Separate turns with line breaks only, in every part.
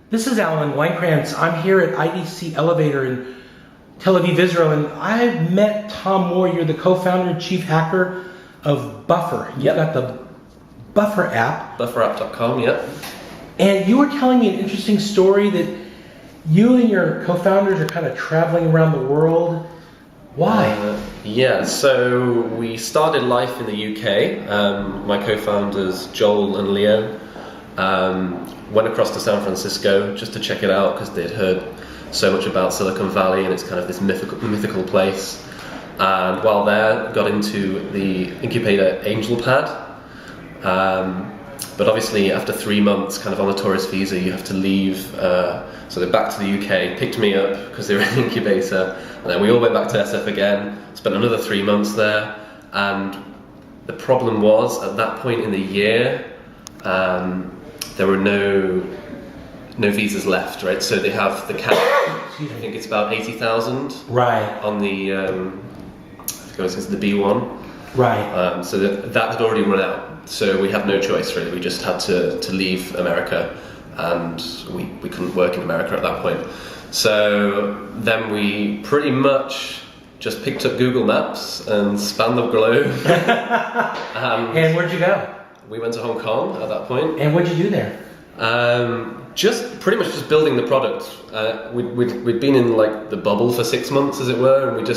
This is Alan Weinkrantz. I'm here at IDC Elevator in Tel Aviv, Israel, and I met Tom Moore. You're the co-founder and chief hacker of Buffer. You've got the Buffer app.
Bufferapp.com, yep.
And you were telling me an interesting story that you and your co-founders are kind of traveling around the world. Why?
So we started life in the UK. My co-founders, Joel and Leo, went across to San Francisco just to check it out because they'd heard so much about Silicon Valley and it's kind of this mythical place. And while there, got into the incubator AngelPad. But obviously after 3 months kind of on a tourist visa, you have to leave. So they're back to the UK, picked me up because they were in the incubator. And then we all went back to SF again, spent another 3 months there. And the problem was, at that point in the year, there were no visas left, right? So they have the cap, I think it's about 80,000
Right.
on the, I think it's the B1.
Right.
So that had already run out. So we had no choice really, we just had to leave America, and we couldn't work in America at that point. So then we pretty much just picked up Google Maps and spanned the globe.
And where'd you go?
We went to Hong Kong at that point.
And what'd you do there?
Just pretty much just building the product. We'd been in like the bubble for 6 months, as it were, and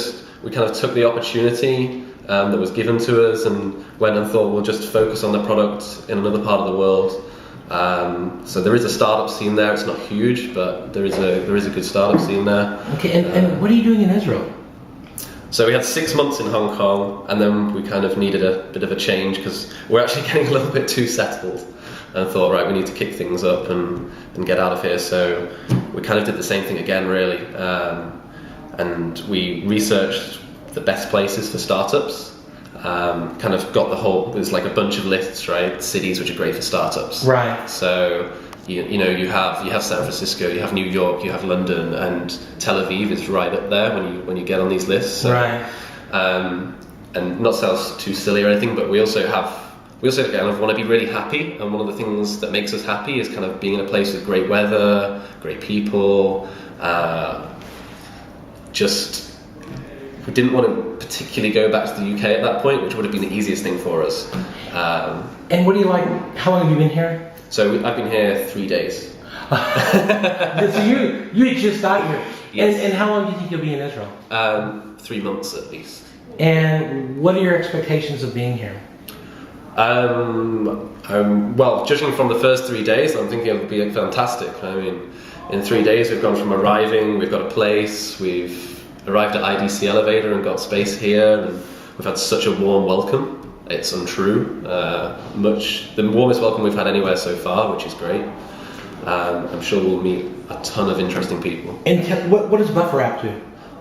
we kind of took the opportunity that was given to us and went and thought we'll just focus on the product in another part of the world. So there is a startup scene there. It's not huge, but there is a good startup scene there.
Okay, and what are you doing in Israel?
So we had 6 months in Hong Kong, and then we kind of needed a bit of a change because we're actually getting a little bit too settled, and thought, right, we need to kick things up and get out of here. So we kind of did the same thing again, really, and we researched the best places for startups. Kind of got there's like a bunch of lists, right? Cities which are great for startups.
Right.
So you have San Francisco, you have New York, you have London, and Tel Aviv is right up there when you get on these lists. So,
right.
And not to sound too silly or anything, but we also kind of want to be really happy, and one of the things that makes us happy is kind of being in a place with great weather, great people. We didn't want to particularly go back to the UK at that point, which would have been the easiest thing for us.
And what do you like? How long have you been here?
So I've been here 3 days.
So you just got here.
Yes.
And how long do you think you'll be in Israel?
3 months at least.
And what are your expectations of being here?
Well, judging from the first 3 days, I'm thinking it would be fantastic. I mean, in 3 days we've gone from arriving, we've got a place, we've arrived at IDC Elevator and got space here, and we've had such a warm welcome. It's untrue. The warmest welcome we've had anywhere so far, which is great. I'm sure we'll meet a ton of interesting people.
And what does Buffer app do?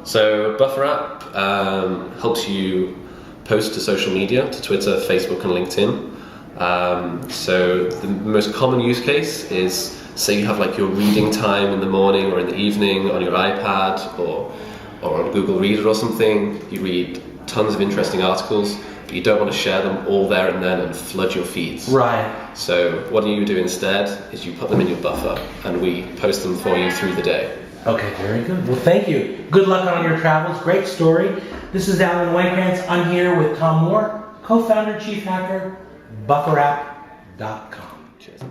So Buffer app helps you post to social media, to Twitter, Facebook and LinkedIn. So the most common use case is, say you have like your reading time in the morning or in the evening on your iPad or on Google Reader or something. You read tons of interesting articles, but you don't want to share them all there and then and flood your feeds.
Right.
So what you do instead is you put them in your Buffer, and we post them for you through the day.
Okay, very good. Well, thank you. Good luck on your travels. Great story. This is Alan Weinkrantz. I'm here with Tom Moore, co-founder, chief hacker, bufferapp.com.
Cheers.